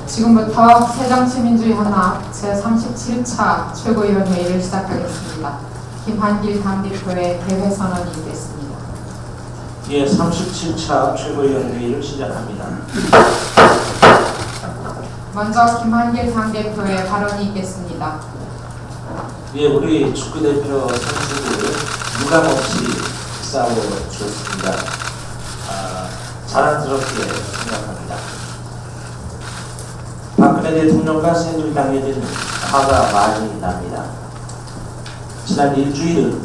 지금부터 새정치민주연합 제37차 최고위원회의를 시작하겠습니다. 김한길 당대표의 개회선언이 있겠습니다. 예, 37차 최고위원회의를 시작합니다. 먼저 김한길 당대표의 발언이 있겠습니다. 예, 우리 축구대표 선수들 유감없이 싸워주었습니다. 자랑스럽게 생각합니다. 박근혜 대통령과 새누리당에는 화가 많이 납니다. 지난 일주일은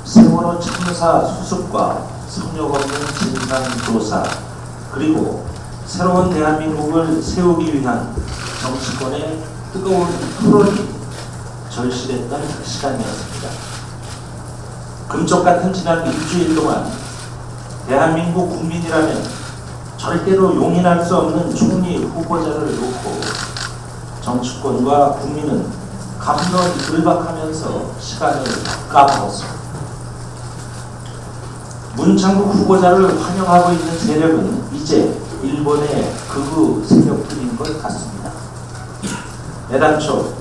세월호 참사 수습과 성역 없는 진상조사, 그리고 새로운 대한민국을 세우기 위한 정치권의 뜨거운 토론이 절실했던 시간이었습니다. 금쪽 같은 지난 일주일 동안 대한민국 국민이라면 절대로 용인할 수 없는 총리 후보자를 놓고 정치권과 국민은 감론을박하면서 시간을 까먹었습니다. 문창국 후보자를 환영하고 있는 세력은 이제 일본의 극우 세력들인 것 같습니다. 애당초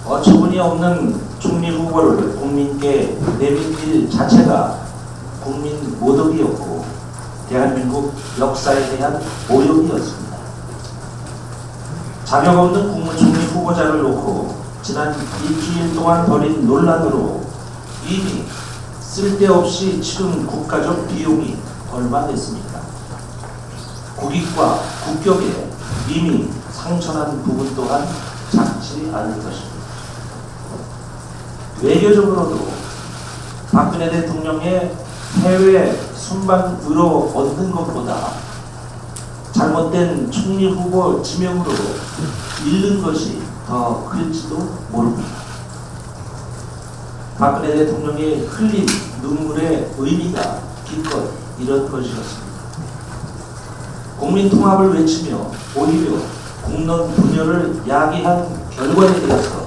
어처구니 없는 총리 후보를 국민께 내민 일 자체가 국민 모독이었고 대한민국 역사에 대한 모욕이었습니다. 자격 없는 국무총리 후보자를 놓고 지난 일주일 동안 벌인 논란으로 이미 쓸데없이 치른 국가적 비용이 얼마 됐습니까? 국익과 국격에 이미 상처난 부분 또한 작지 않을 것입니다. 외교적으로도 박근혜 대통령의 해외 순방으로 얻는 것보다 잘못된 총리 후보 지명으로 잃는 것이 더 클지도 모릅니다. 박근혜 대통령의 흘린 눈물의 의미가 기껏 이런 것이었습니다. 국민 통합을 외치며 오히려 공론 분열을 야기한 결과에 대해서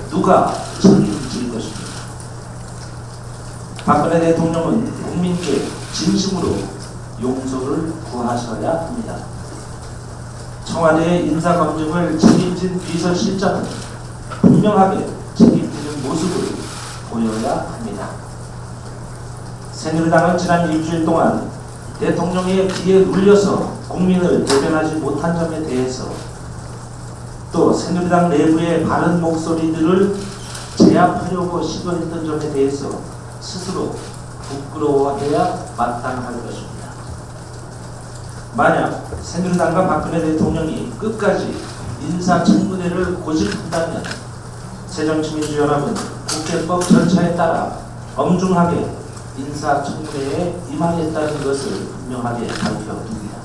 누가 책임질 것입니까? 박근혜 대통령은 국민께 진심으로 용서를 구하셔야 합니다. 청와대의 인사검증을 책임진 비서실장은 분명하게 책임지는 모습을 보여야 합니다. 새누리당은 지난 일주일 동안 대통령의 귀에 눌려서 국민을 대변하지 못한 점에 대해서 또 새누리당 내부의 바른 목소리들을 제압하려고 시도했던 점에 대해서 스스로 부끄러워해야 마땅할 것입니다. 만약 새누리당과 박근혜 대통령이 끝까지 인사청문회를 고집한다면 새정치민주연합은 국회법 절차에 따라 엄중하게 인사청문회에 임하겠다는 것을 분명하게 밝혀둡니다.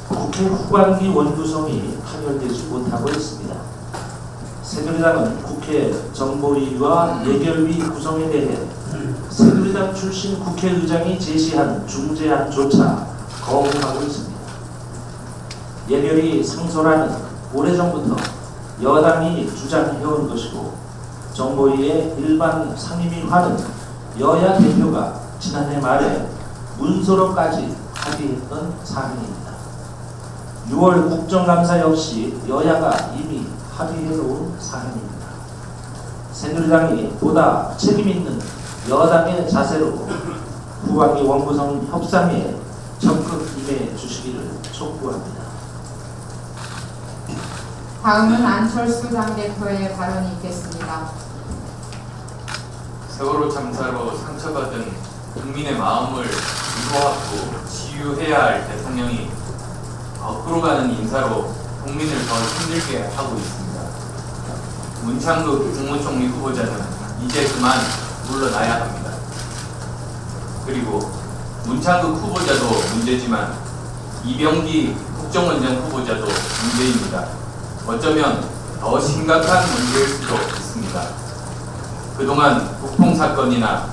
국회 후반기 원구성이 타결되지 못하고 있습니다. 새누리당은 국회 정보위와 예결위 구성에 대해 새누리당 출신 국회의장이 제시한 중재안조차 거부하고 있습니다. 예결위 상소라는 오래전부터 여당이 주장해온 것이고 정보위의 일반 상임위화는 여야 대표가 지난해 말에 문서로까지 합의했던 사항입니다. 6월 국정감사 역시 여야가 이미 합의해놓은 사항입니다. 새누리당이 보다 책임있는 여당의 자세로 후반기 원구성 협상에 적극 임해 주시기를 촉구합니다. 다음은 안철수 당대표의 발언이 있겠습니다. 세월호 참사로 상처받은 국민의 마음을 위로하고 치유해야 할 대통령이 거꾸로 가는 인사로 국민을 더 힘들게 하고 있습니다. 문창국 국무총리 후보자는 이제 그만 물러나야 합니다. 그리고 문창국 후보자도 문제지만 이병기 국정원장 후보자도 문제입니다. 어쩌면 더 심각한 문제일 수도 있습니다. 그동안 북풍 사건이나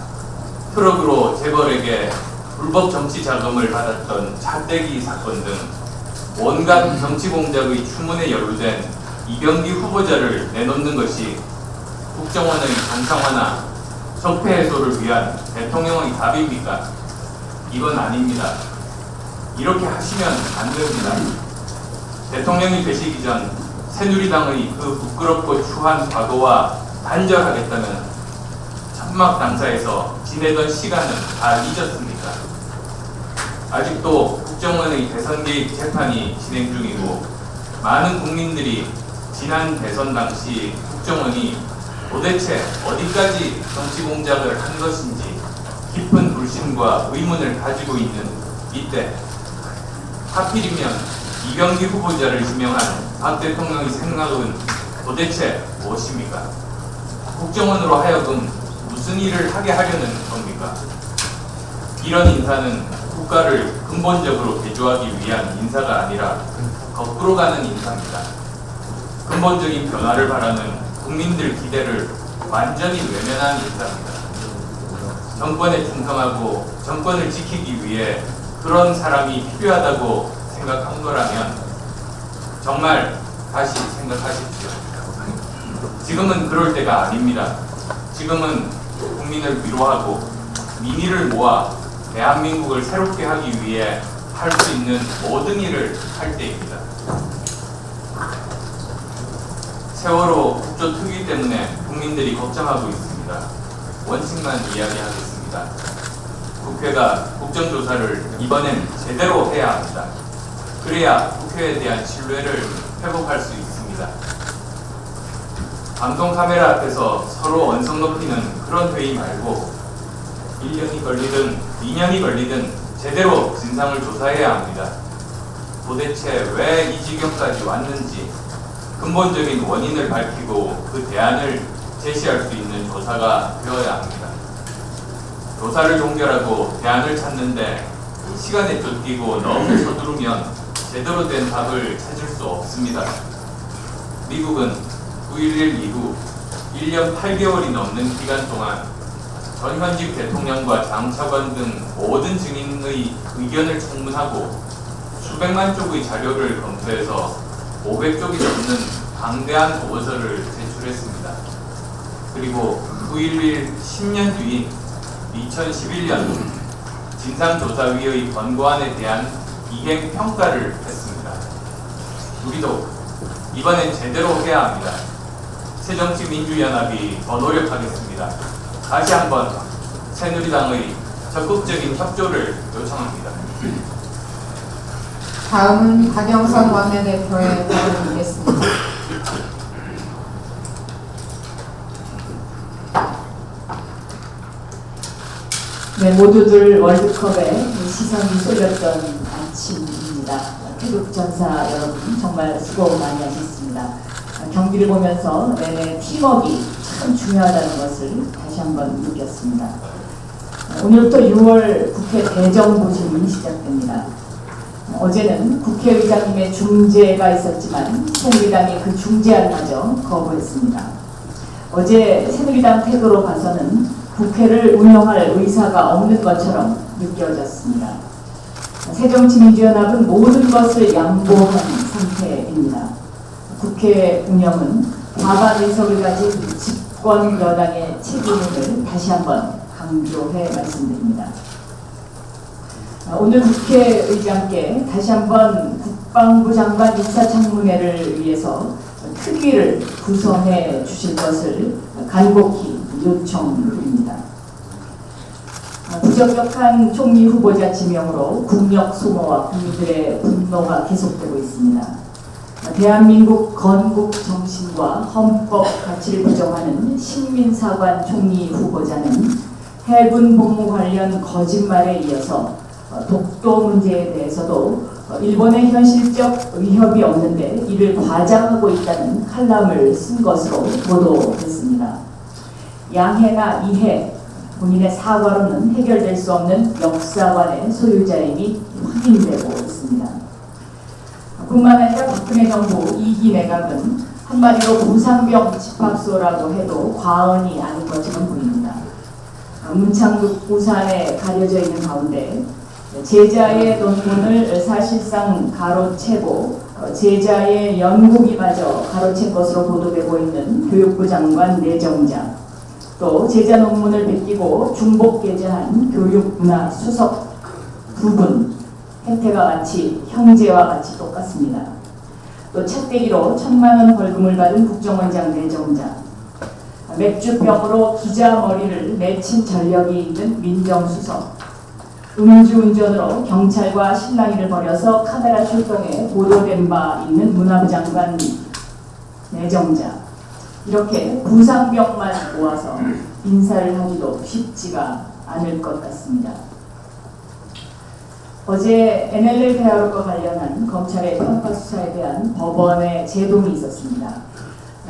트럭으로 재벌에게 불법 정치 자금을 받았던 차떼기 사건 등 온갖 정치 공작의 추문에 연루된 이병기 후보자를 내놓는 것이 국정원의 정상화나 적폐 해소를 위한 대통령의 답입니까? 이건 아닙니다. 이렇게 하시면 안 됩니다. 대통령이 되시기 전 새누리당의 그 부끄럽고 추한 과거와 단절하겠다면 천막 당사에서 지내던 시간은 다 잊었습니까? 아직도 국정원의 대선 개입 재판이 진행 중이고 많은 국민들이 지난 대선 당시 국정원이 도대체 어디까지 정치 공작을 한 것인지 깊은 불신과 의문을 가지고 있는 이때 하필이면 이경기 후보자를 지명한 박 대통령의 생각은 도대체 무엇입니까? 국정원으로 하여금 무슨 일을 하게 하려는 겁니까? 이런 인사는 국가를 근본적으로 개조하기 위한 인사가 아니라 거꾸로 가는 인사입니다. 근본적인 변화를 바라는 국민들 기대를 완전히 외면한 인사입니다. 정권에 충성하고 정권을 지키기 위해 그런 사람이 필요하다고 생각한 거라면 정말 다시 생각하십시오. 지금은 그럴 때가 아닙니다. 지금은 국민을 위로하고 민의를 모아 대한민국을 새롭게 하기 위해 할 수 있는 모든 일을 할 때입니다. 세월호 국조 특위 때문에 국민들이 걱정하고 있습니다. 원칙만 이야기하겠습니다. 국회가 국정조사를 이번엔 제대로 해야 합니다. 그래야 국회에 대한 신뢰를 회복할 수 있습니다. 방송 카메라 앞에서 서로 언성 높이는 그런 회의 말고 1년이 걸리든 2년이 걸리든 제대로 진상을 조사해야 합니다. 도대체 왜 이 지경까지 왔는지 근본적인 원인을 밝히고 그 대안을 제시할 수 있는 조사가 되어야 합니다. 조사를 종결하고 대안을 찾는데 시간에 쫓기고 너무 서두르면 제대로 된 답을 찾을 수 없습니다. 미국은 9.11 이후 1년 8개월이 넘는 기간 동안 전 현직 대통령과 장차관 등 모든 증인의 의견을 청문하고 수백만 쪽의 자료를 검토해서 500쪽이 넘는 방대한 보고서를 제출했습니다. 그리고 9.11 10년 뒤인 2011년 진상조사위의 권고안에 대한 이행 평가를 했습니다. 우리도 이번엔 제대로 해야 합니다. 새정치민주연합이 더 노력하겠습니다. 다시 한번 새누리당의 적극적인 협조를 요청합니다. 다음은 박영선 원내대표의 발언이겠습니다. 네, 모두들 월드컵에 시선이 쏠렸던 아침입니다. 태극 전사 여러분 정말 수고 많이 하셨습니다. 경기를 보면서 내내 팀워크가 참 중요하다는 것을 다시 한번 느꼈습니다. 오늘부터 6월 국회 대정부질문이 시작됩니다. 어제는 국회의장님의 중재가 있었지만 새누리당이 그 중재안마저 거부했습니다. 어제 새누리당 태도로 봐서는 국회를 운영할 의사가 없는 것처럼 느껴졌습니다. 새정치민주연합은 모든 것을 양보한 상태입니다. 국회 운영은 과반 의석을 가진 집권 여당의 책임을 다시 한번 강조해 말씀드립니다. 오늘 국회의장께 다시 한번 국방부 장관 인사청문회를 위해서 특위를 구성해 주실 것을 간곡히 요청드립니다. 부적격한 총리 후보자 지명으로 국력 소모와 국민들의 분노가 계속되고 있습니다. 대한민국 건국 정신과 헌법 가치를 부정하는 신민사관 총리 후보자는 해군 복무 관련 거짓말에 이어서 독도 문제에 대해서도 일본의 현실적 위협이 없는데 이를 과장하고 있다는 칼럼을 쓴 것으로 보도됐습니다. 양해나 이해, 본인의 사과로는 해결될 수 없는 역사관의 소유자임이 확인되고 있습니다. 뿐만 아니라 박근혜 정부 2기 내각은 한마디로 부상병 집합소라고 해도 과언이 아닌 것처럼 보입니다. 문창극 우산에 가려져 있는 가운데 제자의 논문을 사실상 가로채고 제자의 연구기마저 가로챈 것으로 보도되고 있는 교육부 장관 내정자, 또 제자 논문을 베끼고 중복 게재한 교육문화 수석 두 분, 혜태가 마치 형제와 같이 똑같습니다. 또 착대기로 1,000만 원 벌금을 받은 국정원장 내정자, 맥주병으로 기자 머리를 맺힌 전력이 있는 민정수석, 음주운전으로 경찰과 실랑이를 벌여서 카메라 출동에 보도된 바 있는 문화부 장관 내정자, 이렇게 부상병만 모아서 인사를 하기도 쉽지가 않을 것 같습니다. 어제 NLL 대화록과 관련한 검찰의 평가 수사에 대한 법원의 제동이 있었습니다.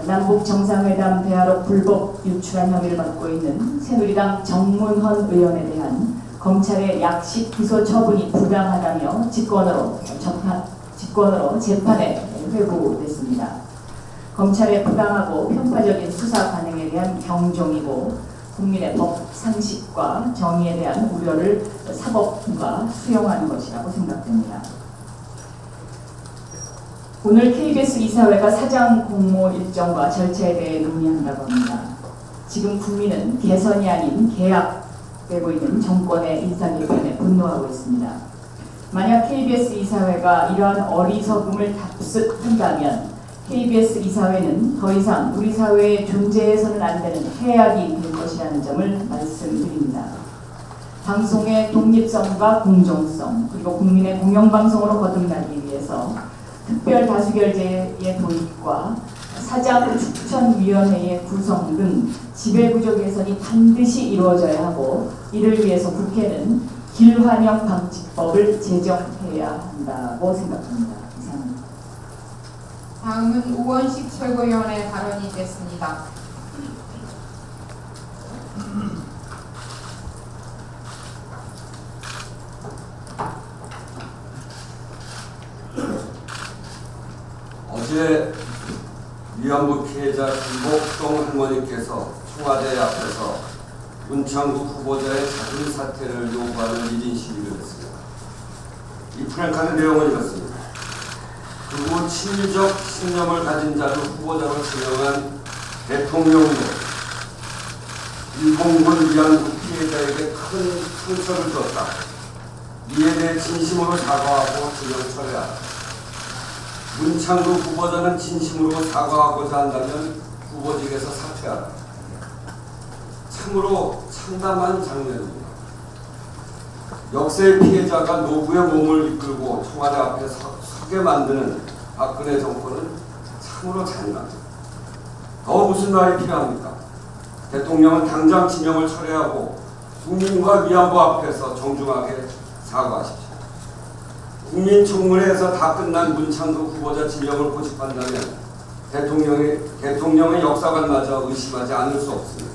남북 정상회담 대화록 불법 유출한 혐의를 받고 있는 새누리당 정문헌 의원에 대한 검찰의 약식 기소 처분이 부당하다며 직권으로 재판에 회부됐습니다. 검찰의 부당하고 편파적인 수사 관행에 대한 경종이고 국민의 법 상식과 정의에 대한 우려를 사법부가 수용하는 것이라고 생각됩니다. 오늘 KBS 이사회가 사장 공모 일정과 절차에 대해 논의한다고 합니다. 지금 국민은 개선이 아닌 계약되고 있는 정권의 인사개편에 분노하고 있습니다. 만약 KBS 이사회가 이러한 어리석음을 답습한다면 KBS 이사회는 더 이상 우리 사회에 존재해서는 안 되는 해악이 될 것이라는 점을 말씀드립니다. 방송의 독립성과 공정성, 그리고 국민의 공영방송으로 거듭나기 위해서 특별 다수결제의 도입과 사장 추천위원회의 구성 등 지배구조 개선이 반드시 이루어져야 하고, 이를 위해서 국회는 길환영 방지법을 제정해야 한다고 생각합니다. 이상입니다. 다음은 우원식 최고위원의 발언이 있겠습니다. 어제 위안부 피해자 김복동 할머니께서 청와대 앞에서 문창국 후보자의 자진 사퇴를 요구하는 1인 시위를 했습니다. 이 프랭카는 내용은 이렇습니다. 그리고 친일적 신념을 가진 자를 후보자로 지명한 대통령도 일본군 위안부 피해자에게 큰 상처를 줬다. 이에 대해 진심으로 사과하고 지명 철회하라. 문창국 후보자는 진심으로 사과하고자 한다면 후보직에서 사퇴하라. 참으로 참담한 장면입니다. 역사의 피해자가 노부의 몸을 이끌고 청와대 앞에 서게 만드는 박근혜 정권은 참으로 잔인합니다. 더 무슨 말이 필요합니까? 대통령은 당장 지명을 철회하고 국민과 위안부 앞에서 정중하게 사과하십시오. 국민청문회에서 다 끝난 문창국 후보자 지명을 고집한다면 대통령의 역사관마저 의심하지 않을 수 없습니다.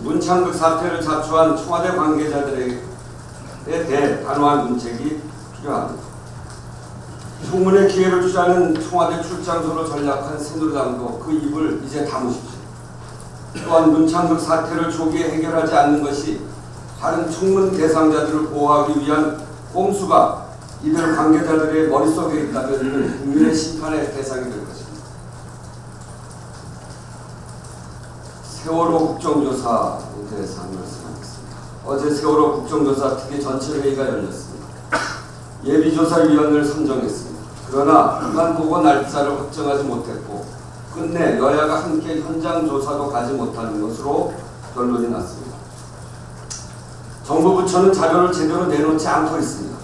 문창국 사태를 자초한 청와대 관계자들에 대해 단호한 문책이 필요합니다. 청문회 기회를 주자는 청와대 출장소로 전략한 새누리당도 그 입을 이제 다무십시오. 또한 문창국 사태를 조기에 해결하지 않는 것이 다른 청문 대상자들을 보호하기 위한 꼼수가 이들 관계자들의 머릿속에 있다면 국민의 심판의 대상이 될 것입니다. 세월호 국정조사에 대해서 한 말씀하겠습니다. 어제 세월호 국정조사 특위 전체회의가 열렸습니다. 예비조사위원을 선정했습니다. 그러나 그간 보고 날짜를 확정하지 못했고 끝내 여야가 함께 현장 조사도 가지 못하는 것으로 결론이 났습니다. 정부 부처는 자료를 제대로 내놓지 않고 있습니다.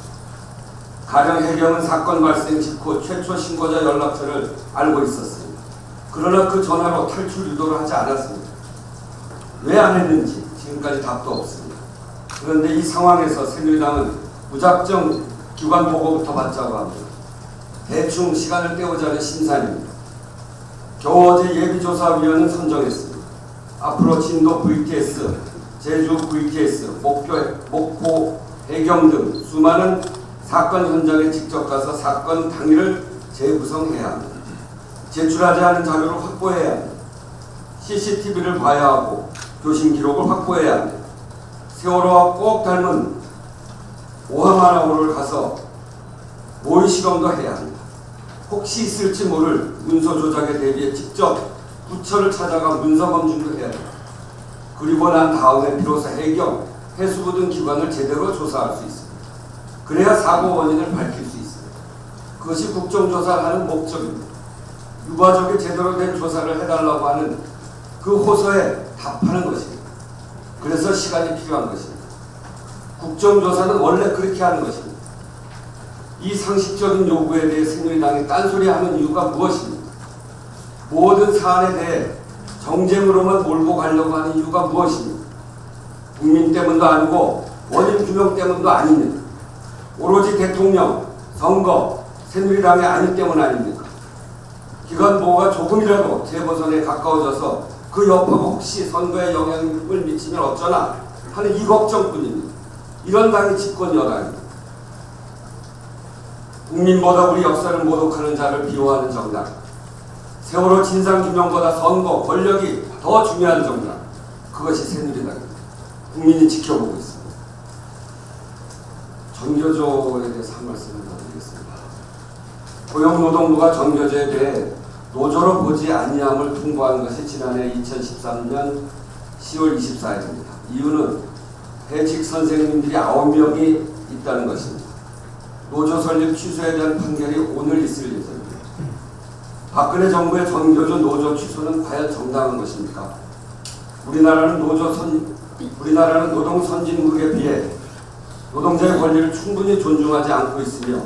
가령 해경은 사건 발생 직후 최초 신고자 연락처를 알고 있었습니다. 그러나 그 전화로 탈출 유도를 하지 않았습니다. 왜 안 했는지 지금까지 답도 없습니다. 그런데 이 상황에서 새누리당은 무작정 기관 보고부터 받자고 합니다. 대충 시간을 때우자는 심산입니다. 겨우 어제 예비조사위원은 선정했습니다. 앞으로 진도 VTS, 제주 VTS, 목포 해경 등 수많은 사건 현장에 직접 가서 사건 당일을 재구성해야 합니다. 제출하지 않은 자료를 확보해야 합니다. CCTV를 봐야 하고 교신 기록을 확보해야 합니다. 세월호와 꼭 닮은 오하마라호를 가서 모의 실험도 해야 합니다. 혹시 있을지 모를 문서 조작에 대비해 직접 부처를 찾아가 문서 검증도 해야 합니다. 그리고 난 다음에 비로소 해경, 해수부 등 기관을 제대로 조사할 수 있습니다. 그래야 사고 원인을 밝힐 수 있습니다. 그것이 국정조사를 하는 목적입니다. 유가족이 제대로 된 조사를 해달라고 하는 그 호소에 답하는 것입니다. 그래서 시간이 필요한 것입니다. 국정조사는 원래 그렇게 하는 것입니다. 이 상식적인 요구에 대해 새누리당이 딴소리하는 이유가 무엇입니까? 모든 사안에 대해 정쟁으로만 몰고 가려고 하는 이유가 무엇입니까? 국민 때문도 아니고 원인 규명 때문도 아닙니다. 오로지 대통령, 선거, 새누리당이 아닌 때문 아닙니까? 기관 보호가 조금이라도 재보선에 가까워져서 그 여파가 혹시 선거에 영향을 미치면 어쩌나 하는 이 걱정뿐입니다. 이런 당이 집권 여당입니다. 국민보다 우리 역사를 모독하는 자를 비호하는 정당, 세월호 진상규명보다 선거, 권력이 더 중요한 정당, 그것이 새누리당입니다. 국민이 지켜보고 있습니다. 전교조에 대해서 한 말씀을 드리겠습니다. 고용노동부가 전교조에 대해 노조로 보지 아니함을 통보한 것이 지난해 2013년 10월 24일입니다. 이유는 해직 선생님들이 9명이 있다는 것입니다. 노조 설립 취소에 대한 판결이 오늘 있을 예정입니다. 박근혜 정부의 전교조 노조 취소는 과연 정당한 것입니까? 우리나라는 노동 선진국에 비해 노동자의 권리를 충분히 존중하지 않고 있으며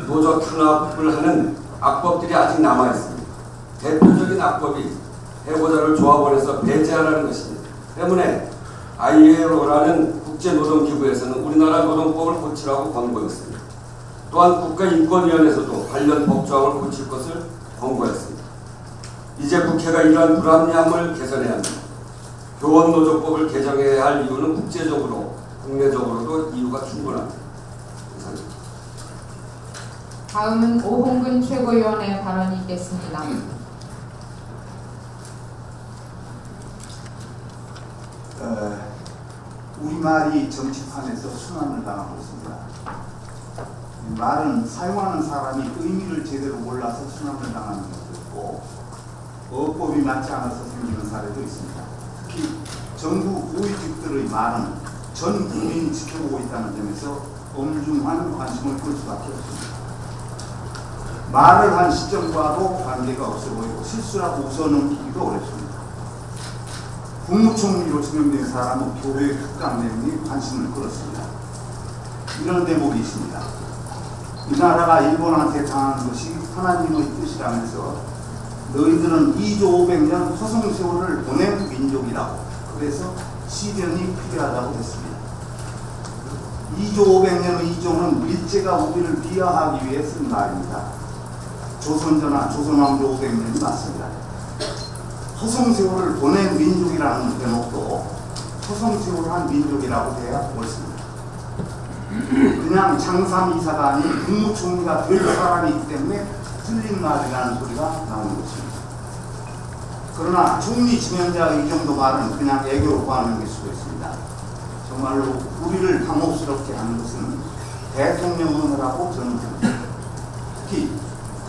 노조 탄압을 하는 악법들이 아직 남아 있습니다. 대표적인 악법이 해고자를 조합원에서 배제하라는 것입니다. 때문에 ILO라는 국제노동기구에서는 우리나라 노동법을 고치라고 권고했습니다. 또한 국가인권위원회에서도 관련 법조항을 고칠 것을 권고했습니다. 이제 국회가 이러한 불합리함을 개선해야 합니다. 교원노조법을 개정해야 할 이유는 국제적으로, 국내적으로도 이유가 충분합니다. 감사합니다. 다음은 오홍근 최고위원의 발언이 있겠습니다. 우리말이 정치판에서 순환을 당하고 있습니다. 말은 사용하는 사람이 의미를 제대로 몰라서 순환을 당하는 것도 있고 어법이 맞지 않아서 생기는 사례도 있습니다. 특히 정부 고위직들의 말은 전 국민이 지켜보고 있다는 점에서 엄중한 관심을 끌 수밖에 없습니다. 말을 한 시점과도 관계가 없어 보이고 실수라고 웃어넘기기도 어렵습니다. 국무총리로 지명된 사람은 교회 특강 내용에 관심을 끌었습니다. 이런 대목이 있습니다. 이 나라가 일본한테 당한 것이 하나님의 뜻이라면서 너희들은 2조 500년 허송 세월을 보낸 민족이라고, 그래서 시련이 필요하다고 했습니다. 2조 500년의 2조는 일제가 우리를 비하하기 위해 쓴 말입니다. 조선전화 조선왕조 500년이 맞습니다. 허송세월을 보낸 민족이라는 대목도 허송세월을 한 민족이라고 돼야 옳습니다. 그냥 장삼이사가 아닌 국무총리가 될 사람이 있기 때문에 틀린 말이라는 소리가 나오는 것입니다. 그러나 총리 지명자의 이 정도 말은 그냥 애교로 반응일 수도 있습니다. 정말로 우리를 당혹스럽게 하는 것은 대통령을 하고 저는 생각합니다. 특히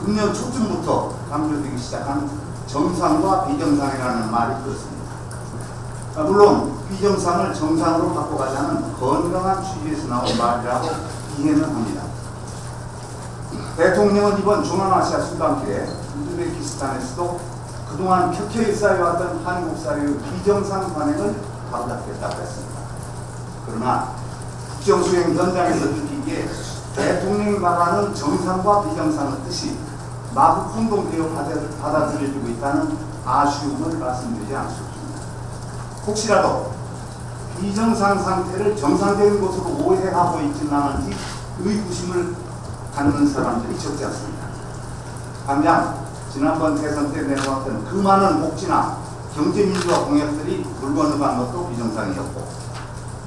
금년 초쯤부터 강조되기 시작한 정상과 비정상이라는 말이 그렇습니다. 물론 비정상을 정상으로 바꿔가자는 건강한 취지에서 나온 말이라고 이해는 합니다. 대통령은 이번 중앙아시아 순방길에 우즈베키스탄에서도 그동안 켜켜이 쌓여왔던 한국 사회의 비정상 관행을 바로잡겠다고 했습니다. 그러나 국정수행 현장에서 느끼기에 대통령이 말하는 정상과 비정상의 뜻이 마구 혼동되어 받아들여지고 있다는 아쉬움을 말씀드리지 않을 수 없습니다. 혹시라도 비정상 상태를 정상적인 것으로 오해하고 있지는 않은지 의구심을 갖는 사람들이 적지 않습니다. 당장 지난번 대선 때 내놓았던 그 많은 복지나 경제민주화 공약들이 물 건너간 것도 비정상이었고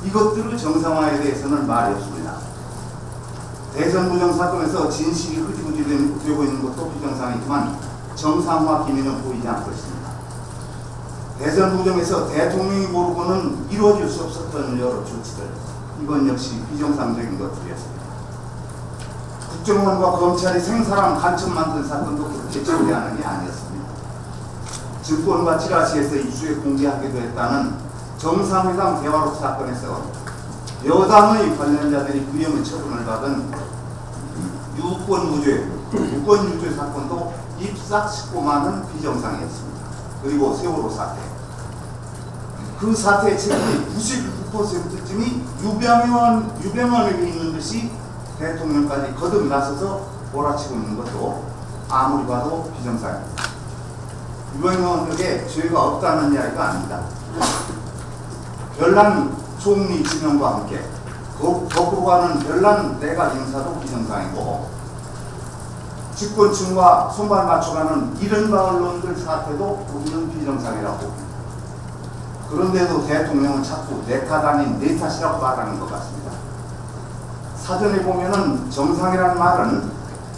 이것들의 정상화에 대해서는 말이 없습니다. 대선 부정 사건에서 진실이 흐지부지 되고 있는 것도 비정상이지만 정상화 기미는 보이지 않고 있습니다. 대선 부정에서 대통령이 모르고는 이루어질 수 없었던 여러 조치들, 이건 역시 비정상적인 것들이었습니다. 국정원과 검찰이 생사람 간첩 만든 사건도 그렇게 처리하는 게 아니었습니다. 증권과 지라시에서 입수해 공개하기도 했다는 정상회담 대화록 사건에서 여당의 관련자들이 구형의 처분을 받은 유권유죄 사건도 입싹19만은 비정상이었습니다. 그리고 세월호 사태. 그 사태의 책임이 99%쯤이 유병헌에게 있는 듯이 대통령까지 거듭 나서서 몰아치고 있는 것도 아무리 봐도 비정상입니다. 유병헌에게 죄가 없다는 이야기가 아닙니다. 별난 총리 지명과 함께 거꾸로 가는 별난 내각 인사도 비정상이고, 집권층과 손발 맞춰가는 이른바 언론들 사태도 우리는 비정상이라고 봅니다. 그런데도 대통령은 자꾸 내 탓 아닌 내 탓이라고 말하는 것 같습니다. 사전에 보면은 정상이라는 말은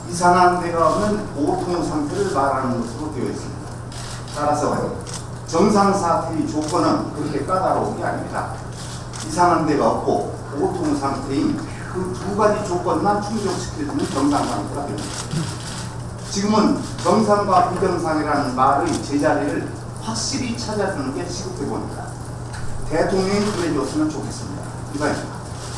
이상한 데가 없는 보통 상태를 말하는 것으로 되어 있습니다. 따라서 정상 사태의 조건은 그렇게 까다로운 게 아닙니다. 이상한 데가 없고 보통 상태인 그 두 가지 조건만 충족시켜주는 정상 상태가 됩니다. 지금은 정상과 비정상이라는 말의 제자리를 확실히 찾아주는 게 시급해 보입니다. 대통령이 그래줬으면 좋겠습니다. 이상입니다.